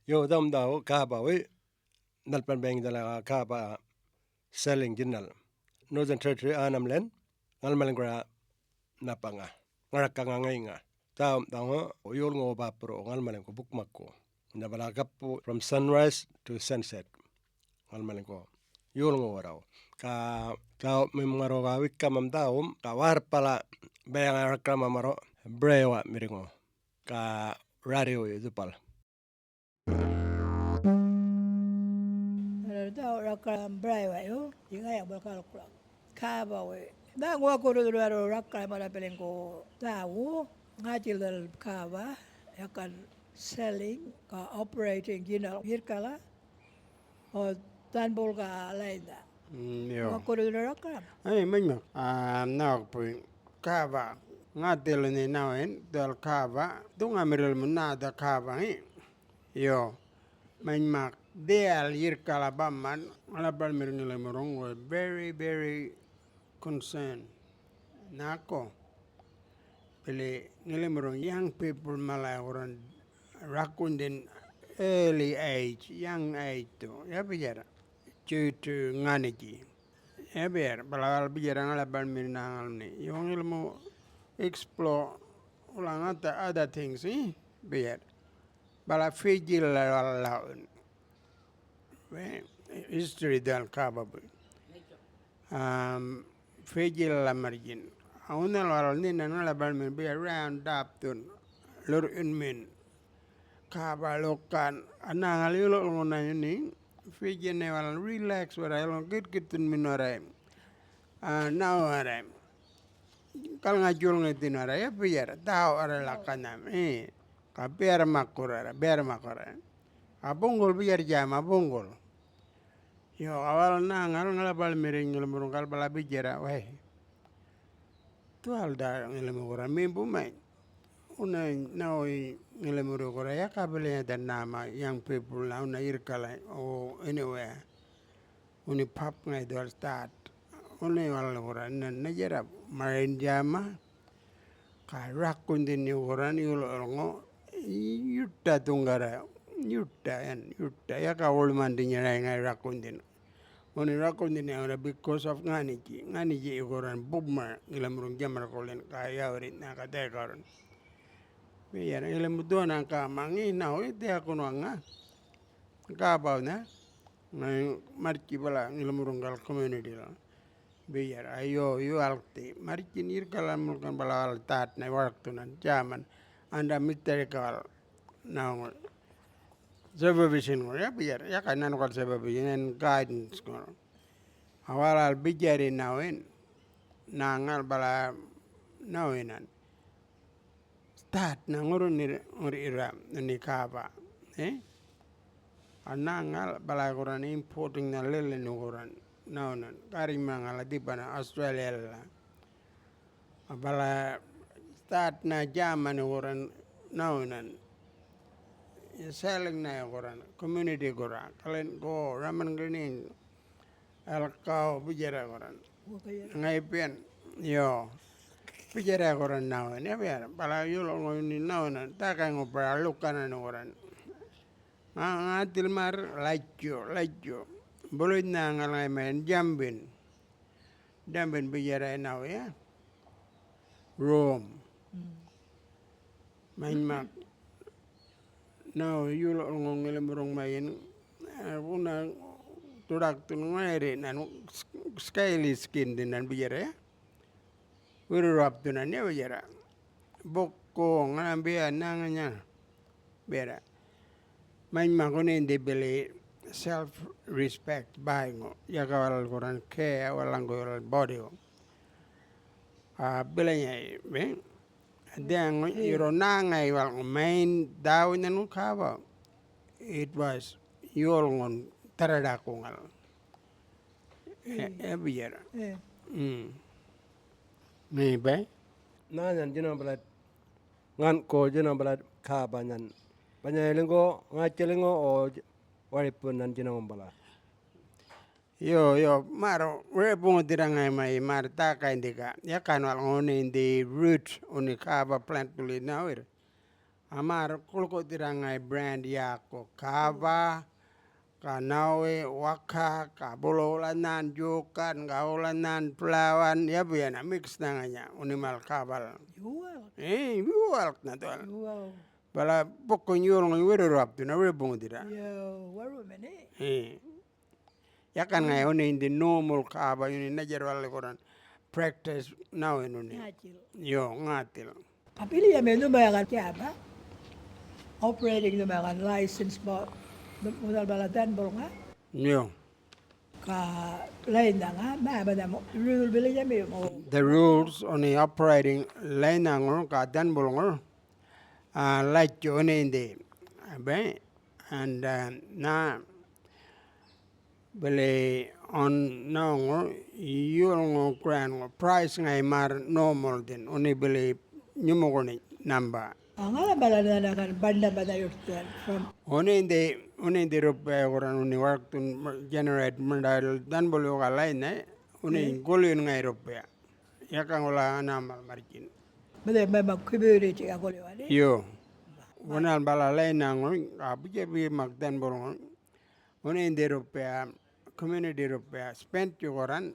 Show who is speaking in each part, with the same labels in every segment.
Speaker 1: Yo dam daw Kavapuy nalpan beng dala kava selling jinal. Northern Territory anamlen ngalmalengra napanga ngarakanga ngainga. Taum tango Yolŋu bapro ngalmalenko bukmakko. Nabalagapu from sunrise to sunset. Ngalmalenko Yolŋu warau. Ka tau memaro ka wikkamam taum ka warpala bayang rakama maro Barayuwa miringo. Ka Rärriwuy dupal.
Speaker 2: Tau rakam Barayuwa yo, inga yang bakal Kavapuy. Da gua ko do rakam mara pelengko tahu ngajil kava yakan selling ka operating ginal hirkala o tanbol ka lain da.
Speaker 3: Yo.
Speaker 2: Gua ko do rakam.
Speaker 3: Ay manyo. Nawag po kava. Nga tilo ni nawin dal kava. Tunga miril mo na da kava Yo. Manyak deal yirkala baman. Alabal miril nila morong were very very concerned. Nako. Pili nila morong young people malay orang rakun din early age, young age to. Ya bicara. Due to nganiki. Ya biar balal bicara ngalabal mirinangal ni. Yung ilmu explore ulang other things biar bala fijil laun. History dal Kavapuy. Fijil la margin. Aunal waral ni nalabal min biar round up tun lur min kava lokan anangal yulo ngona ni fijil ne waral relax waral kit minorai. Now aram kal ngajul ngitin ya biar tahu ara lakanam ka biar makura abungol biar jama bungol yo awal nangal ngalabal miring ngelmurung kal bala bijara weh tual da ngelmura mimbu mai una naoi ngelmuru kora ya kabelnya dan nama young people na una irkala o anywhere uni pap ngai dal start uni wal kora na jera main jama ka rakun din yuran Yolŋu yutta tunggara yutta ya ka ol mandinya ngai rakun din uni rakun din ora because of nganiki yuran bubma ngilamurung jamar kolen ka yaurit na ka tekaron biar ilmu tuan ka mangi nau ite aku nanga ka bau na ngai marki bala ngilamurung kal community la biar ayo yu alti markin irkalan mulkan balal tat na waktu nan zaman anda misterikal now supervision ya biar ya kanan kal supervision and guidance ko awal bijari nawin nangal bala nawinan start na ngurun nguri iram ni kava anangal bala koran importing na lele nukuran naunan karimangala di pana Australia la bala start na zaman orang naunan selling na orang community orang kalian go raman gini alkau bicara orang ngaipian yo bicara orang naunan ya biar bala Yolŋu ni naunan takkan ngobrol lukan orang ngatil mar lajo boleh nangal main jambin bicara nau ya Rome main mak nau Yolŋu ngelemurung main una turak tun ngaire nan scaly skin dinan bicara ya ururap tunan ya bicara boko ngambil nanganya biara main makunin dibeli self respect baingo ya kawal koran ke walang koran body bilanya dang iro nangai wal main daw nanu kava it was Yolŋu taradakungal biar ni bay
Speaker 1: Nanyan jino balat ngan ko jino balat kava nyan. Banyalingo ngachelingo o waripun nan jino bala.
Speaker 3: yo maro repung tirangai mai mar takai indika ya kan wal ngone in the root uni kava plant tuli nawir Amar kulkotirangai brand yako kava, kanawe waka, kabulolanan jukan, kaulanan pelawan, ya biana mix nanganya unimal kabal.
Speaker 2: Jual.
Speaker 3: Jual na tuan.
Speaker 2: Jual.
Speaker 3: Bala pokok Yolŋu wero rap tu na wero bungu tira.
Speaker 2: Yo, waru mene.
Speaker 3: Ya kan ngai oni in the normal kava ini najar wale koran practice now ini.
Speaker 2: Ngacil.
Speaker 3: Yo ngatil.
Speaker 2: Apili ya menu bayakan kaba. Operating na bayakan license ba modal balatan bolonga.
Speaker 3: Yo.
Speaker 2: Ka lain na nga ba mo rule bili ya mo.
Speaker 3: The rules on the operating lain angor ka dan bolongor. Like you oni in the and na beli on nangor Yolŋu grand price ngai mar normal din oni beli nyumogoni number.
Speaker 2: Angala balana na kan banda banda yurtuan from
Speaker 3: Oni the rupiah orang oni waktu generate modal dan boleh orang lain oni golin ngai rupiah. Ya kan olah nama margin.
Speaker 2: bade memang community ako liwali.
Speaker 3: Yo, onal bala lain nangon abu jadi mak dan bolong. Oni the rupiah community rupiah spend orang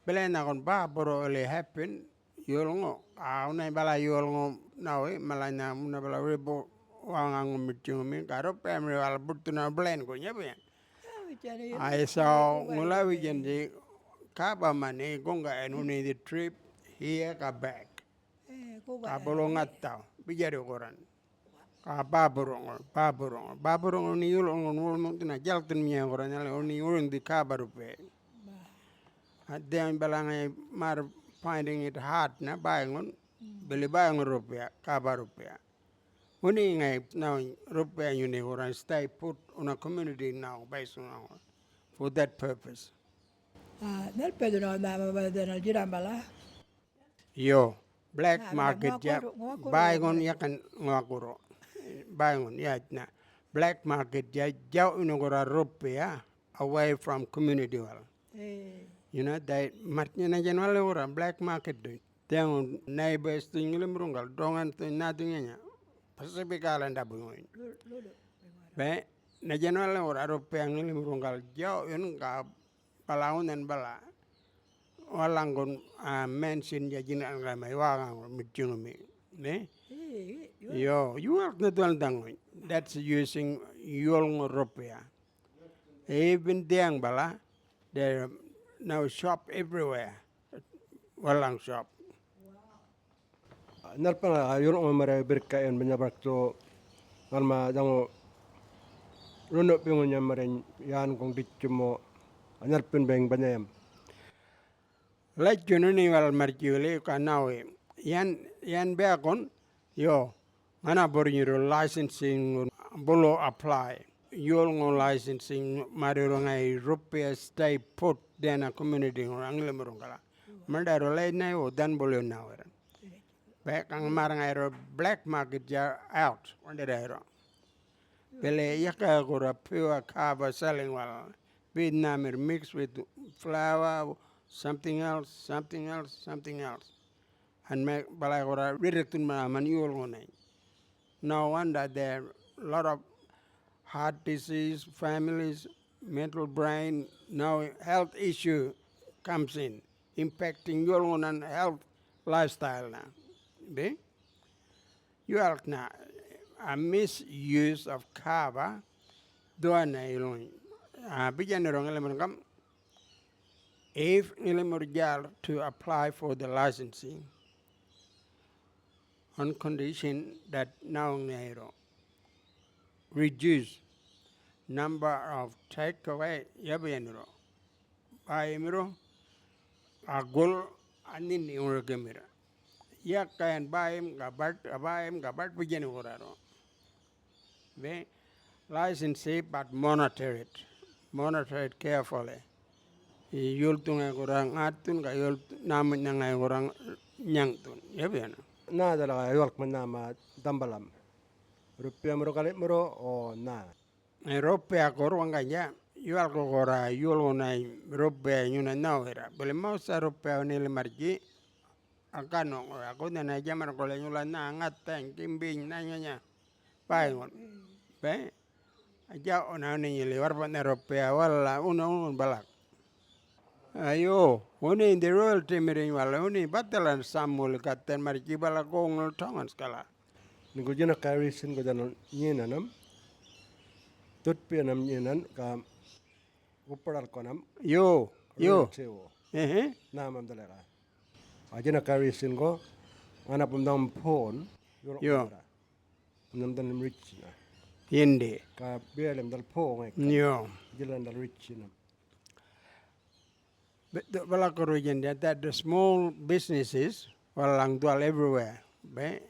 Speaker 3: bela nangon bah boro oleh happen Yolŋu. Oni bala Yolŋu nawe malanya muna bala rebo wangang mitjumi karo pemri wal butuna blend ko nyabe. I saw mula weekend kaba mane gonga enuni the trip here ka back. Ka bolongat tau bijari koran. Ka baburong ni Yolŋu nul tina jaltun miya koran ale oni urung di kaba rupe. Then balangai mar finding it hard na bayangon beli bayangon rupiah kaba rupiah. Uni ngai now rupiah yuni orang stay put on a community now based on for that purpose.
Speaker 2: Nel pedro na mabada na jirambala.
Speaker 3: Yo black market ya bayangon yakan ngakuro bayangon ya na black market ya jauh inogora rupiah away from community wal. You know that matnya na janwale orang black market do. Tiang neighbors tu ngilim rungal dongan tu natunya Pacific Island abungoin. Be na janwale orang rupiah ngilim rungal jauh yun ka palaun dan bala. Walangon mention ya jinak ramai wangang mitjungmi. Ne? Yo, you work na tuan dangoin. That's using Yolŋu rupiah. Even tiang bala there. Now shop everywhere. Walang shop.
Speaker 1: Nalpana Yolŋu mara berkain banyak tu ngalma jango runuk pingunya marin yan kong dicumo nalpun beng banyam.
Speaker 3: Like jununi wal marjule kanawe yan beakon yo mana bornyiro licensing bolo apply. Yolŋu licensing marirongai rupiah stay put dena community orang lemurungkala. Mandaro lain na yo dan boleh nawar. Baik ang marangai ro black market ya out under there. Bele yaka gora pure kava selling wal Vietnam mixed with flour, something else, and make balai gora riretun man Yolŋu nai. No wonder there a lot of heart disease, families, mental brain, now health issue comes in, impacting Yolŋu and health lifestyle now. Be? You are now a misuse of kava, doan na Yolŋu. Bijan na rong elemen if ilemurjal to apply for the licensing on condition that now nairo reduce number of takeaway yabienro baimiro agol anin urgemira yakayan baim gabat bijen uraro be license but monitor it carefully yultunga kurang atun ka yul namun nyangai kurang nyangtun yabiena
Speaker 1: Na adalah Yolk nama dambalam. Rupiah mero kali mero oh na.
Speaker 3: Rupiah korang kaya yual kora Yolŋu nai rupiah nyuna nawera. Boleh mau sa rupiah ni lemarji akan aku dan aja mar kole nyula na ngateng kimbing nanya paingon be aja ona ni lewar pa Eropea wala una balak ayo uni in the royal timiring wala uni batalan samul katen mariki bala gongol tongan skala
Speaker 1: Ningko jina karisin ko janon nyenanam. Tutpianam nyenan ka uparal konam.
Speaker 3: yo
Speaker 1: Sewo.
Speaker 3: eh
Speaker 1: Namam dalera. Ajina karisin ko anak pemdam phone.
Speaker 3: Yo.
Speaker 1: Nam dalam rich na.
Speaker 3: yende
Speaker 1: Ka biarem dal phone ngai.
Speaker 3: yo
Speaker 1: Jalan dal rich na.
Speaker 3: bala ko that the small businesses walang dual everywhere be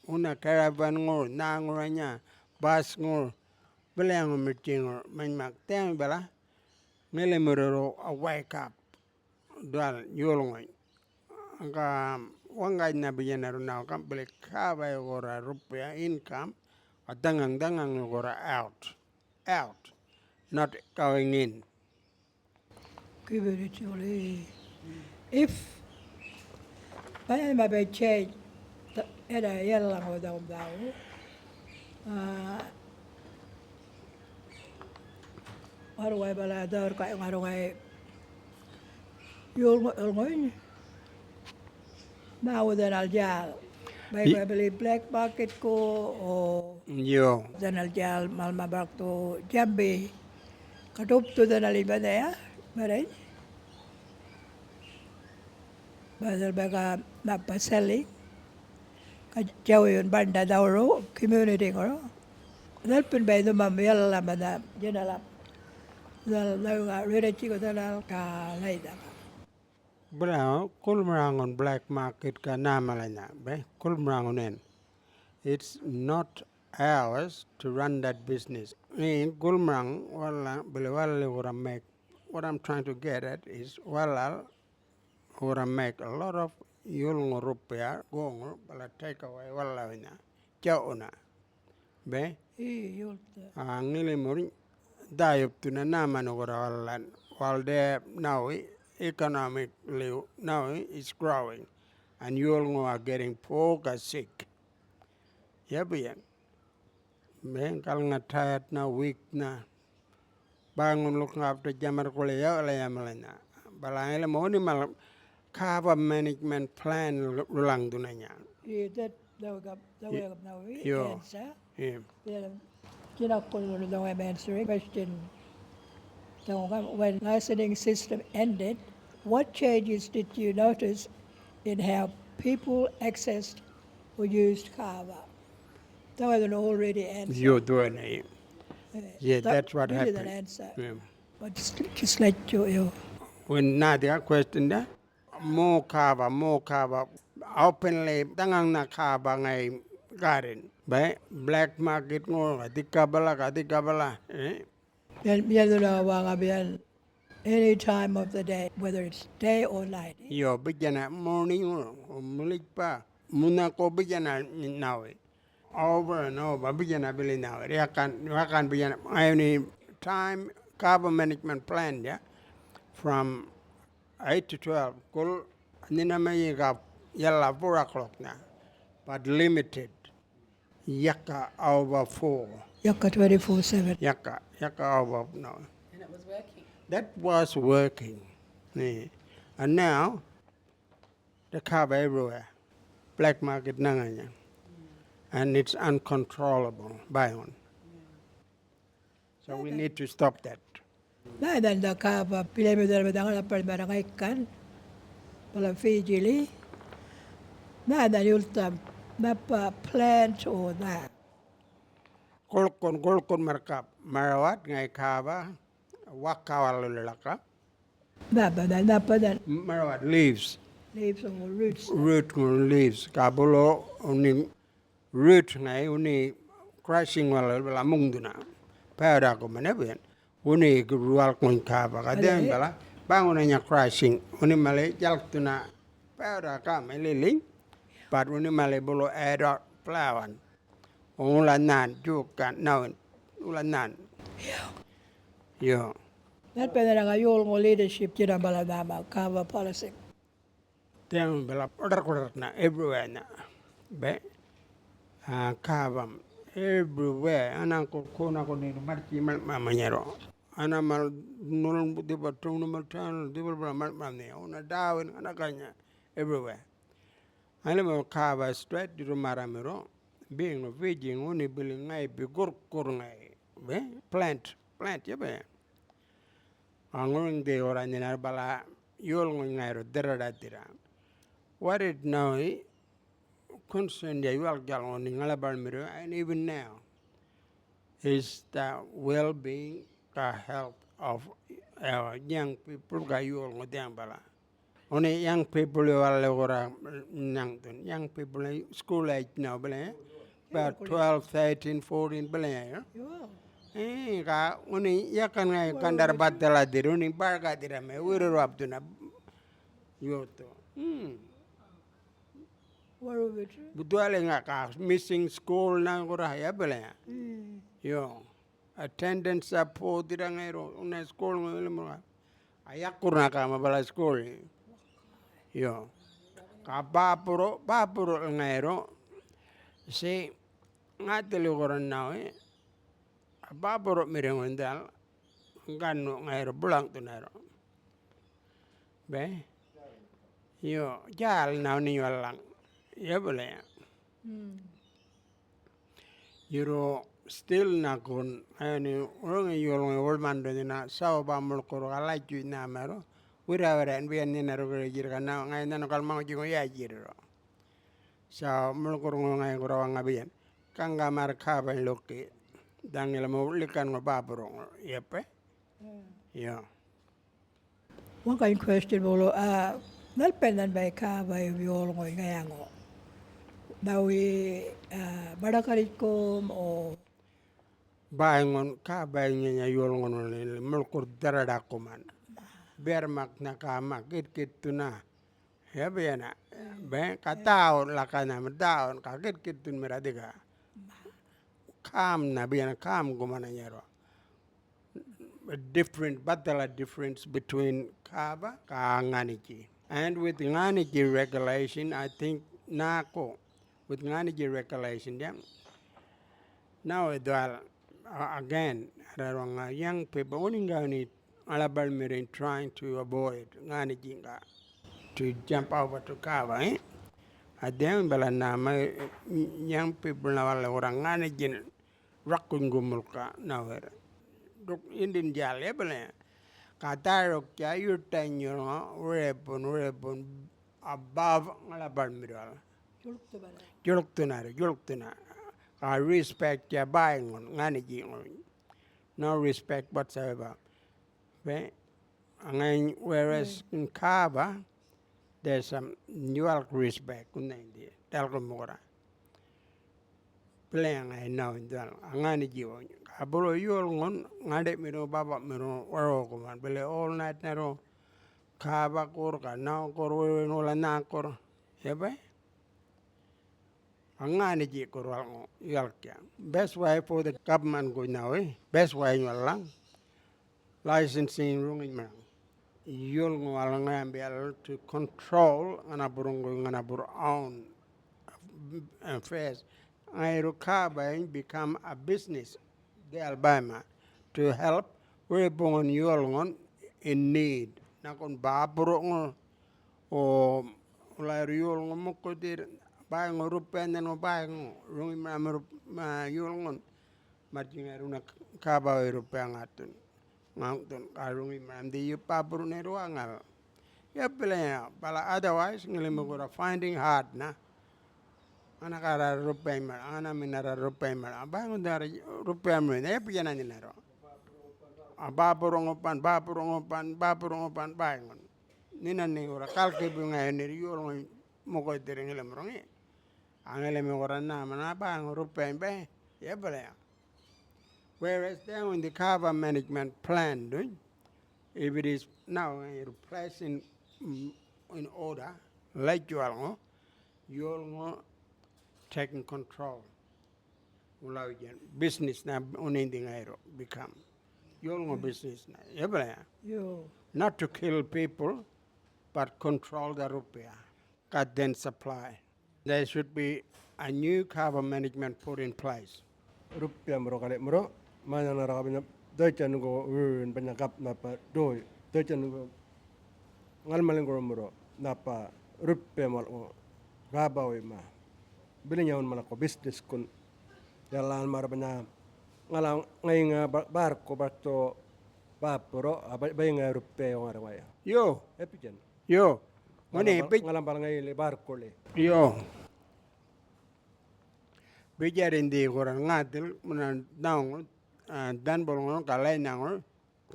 Speaker 3: una caravan ngor nanguranya bus ngor belang meeting ngor manmak tang bala ngele mero a wake up dual Yolŋu anga wangay na biyana na kam bele kava ora rupiah income adangang ora out not going in
Speaker 2: Spiritually, if I may change era Yolŋu down Arway bala dar ka arway Yolŋu now then aljal may beli black market ko o
Speaker 3: yo
Speaker 2: then aljal malma bak to jambi katup to then alibada ya maray badal baga napasali ka jawyon banda dawro community ko dal pun bay do mam yalla madam jenala dal la rede chico dal ka laida
Speaker 3: Bra kulmrangon black market ka namalanya be kulmrangonen it's not ours to run that business in kulmrang wala bele wala ora make what I'm trying to get at is wala ora make a lot of Yolŋu rupiah gong bala take away wala ina jauna be ngile mori dayup tuna naman ora wala while they now economically now it's growing and Yolŋu are getting poor sick yabiyan men kal nga tired na weak na bangun look after jamar kole ya la yamalana balangele mo ni mal kava management plan rulang dunanya
Speaker 2: that way now
Speaker 3: yo
Speaker 2: answer
Speaker 3: yeah
Speaker 2: kina ko no way answering question when licensing system ended, what changes did you notice in how people accessed or used kava? That was an already answer.
Speaker 3: you're doing it yeah that's what
Speaker 2: really
Speaker 3: happened
Speaker 2: an answer.
Speaker 3: yeah.
Speaker 2: But just like you
Speaker 3: When Nadia questioned that, more kava openly tangang na kava ngay garden by black market ngo kadikabala
Speaker 2: any time of the day, whether it's day or night.
Speaker 3: yo bijana morning or mulik pa muna ko bijana nawe over and over bijana bili nawe yakan bijana any time kava management plan yeah from 8 to 12 kul nina may ga yalla 4 o'clock na but limited yaka over 4
Speaker 2: Yaka 24/7.
Speaker 3: yaka over no
Speaker 4: And it was working.
Speaker 3: that was working yeah. And now the kava everywhere black market nanganya and it's uncontrollable buy on so we need to stop that
Speaker 2: Na dan da kava pilih medal medang lapar barang ikan, pala Fiji na dan yultam napa plant or that.
Speaker 3: golkon markap marawat ngai kava wakawal laka
Speaker 2: Napa dan
Speaker 3: marawat leaves
Speaker 2: leaves or roots.
Speaker 3: root ng leaves kabulo uni root ngai uni crushing wala lamung duna para ko manaben uni grual kon kava kadang bala bangun nya crushing uni male jalk tuna para ka meliling but uni male bolo add flower ulanan jukan naun ulanan yo
Speaker 2: That pwede nga Yolŋu leadership jina baladama kava policy.
Speaker 3: Tiang bela order na everywhere na be kavam everywhere. Anang ko kona ko ni marchi mal mamanyero. Ana mal nulun di ba tung mal tan di ba mal mamne. Una dawin ana kanya everywhere. Ana mo kava straight di maramero. Being a vegan only building ngai bi kur ngai. Be plant ya be. Angung de ora ni nar bala yolŋu ngai ro derada dira. What it now concern the Yual ni Ngalabal Mirror, and even now, is the well-being, the health of our young people. Only young people who are young people school age now, about 12, 13, 14, only yakan kandar batala diruni barga dirame, we're up to na yoto. Budwale nga ka missing school na ngora ya bele. Yo attendance support dirangero una school mo ayakur na ka mabala school. Yo ka bapuro ngero si ngatele goran now bapuro mirengon dal ngano ngero bulang tunero. Be yo jal now ni walang. Ya boleh. Yuro still nakon ani orang Yolŋu old man dona sao bamul koro alai tu na maro wira and bian ni naro jir kana ngai nano kal mau jingo ya jiro sao mul koro ngai koro ngabian kanga mar kava loke dangel mo likan ngo babro yepe ya.
Speaker 2: One kind question bolo nalpenan by kava Yolŋu ngayango. Dawi badakarikom o
Speaker 3: bayangon ka bayangnya Yolŋu ni mulkur darada kuman bermak nakama kit tuna ya bayana be katao lakana mdaon ka kit tun meradiga kam na bayana kam kumana nyero a different batala difference between kava ka nganiki and with nganiki regulation I think nako with nganiki regulation yeah now again young people only going alabal mirin trying to avoid nganiki to jump over to kava adem bala na young people na wala orang nganiki rakun gumulka now duk indin jale bala katarok ya yutanyo repon above alabal miral juluk tuna I respect ya buying nganiki no respect whatsoever. Whereas in kava there's some dual respect kunendi dalgomora playing I know dal nganiki abolo Yolŋu ngade miro baba miro waro kuman bele all night nero kava kor ka now kor no la na kor yebe nganiki kor yalkya best way for the government go now best way lang licensing rungin man Yolŋu alangambial to control anabur own affairs airu kava become a business the Alabama to help weapon Yolŋu in need nakon baburo o la Yolŋu mukodir buying rupen no buying rungin man Yolŋu marjingaruna kava rupen atun ngantun karungi man di baburo ne ruangal ya pelaya bala otherwise ngilimugura finding hard na anakara rupen man ana minara rupen man abangun dari rupen man ya piyana ni nero baburo ngopan bangun nina ni ora kalke bunga ni Yolŋu muko direngile mrongi angele mugura na mana bang rupen be ya pelaya. Whereas down in the kava management plan, if it is now placed in order, like Yolŋu taking control. Business na unending become Yolŋu business na. Not to kill people, but control the rupiah, cut then supply. There should be a new kava management put in place.
Speaker 1: rupiah muro kali muro mana nara kabina doicha nugo penyangkap napa doi doicha nugo ngalmalingor muro napa rupiah mal Kavapuy ma bilinyaun malako bisnis kun jalan mara banya ngalang ngainga barko barto papuro bainga rupiah yung arawaya
Speaker 3: Yo,
Speaker 1: epijan
Speaker 3: yo. Ngone
Speaker 1: ngalang balangai le barko le
Speaker 3: yo. Bejarin di koran ngatil menan naung dan bolong kalai nang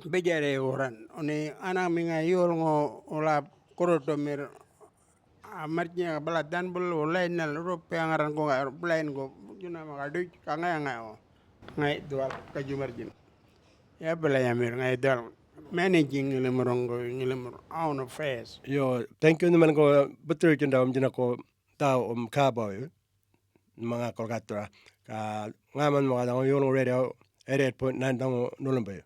Speaker 3: bejare koran oni ana minga Yolŋu ola korotomir amarnya bala dan bol lain nal rupiah ngaran ko lain ko juna makadu kanga ngai dual kajumarjin ya bala yamir ngai dal managing ngilemur on face.
Speaker 1: yo thank you naman ko betul jenda jena ko tao Kavapuy mga kolkatra ka ngaman mga dang Yolŋu radio 88.9 dang nulumbe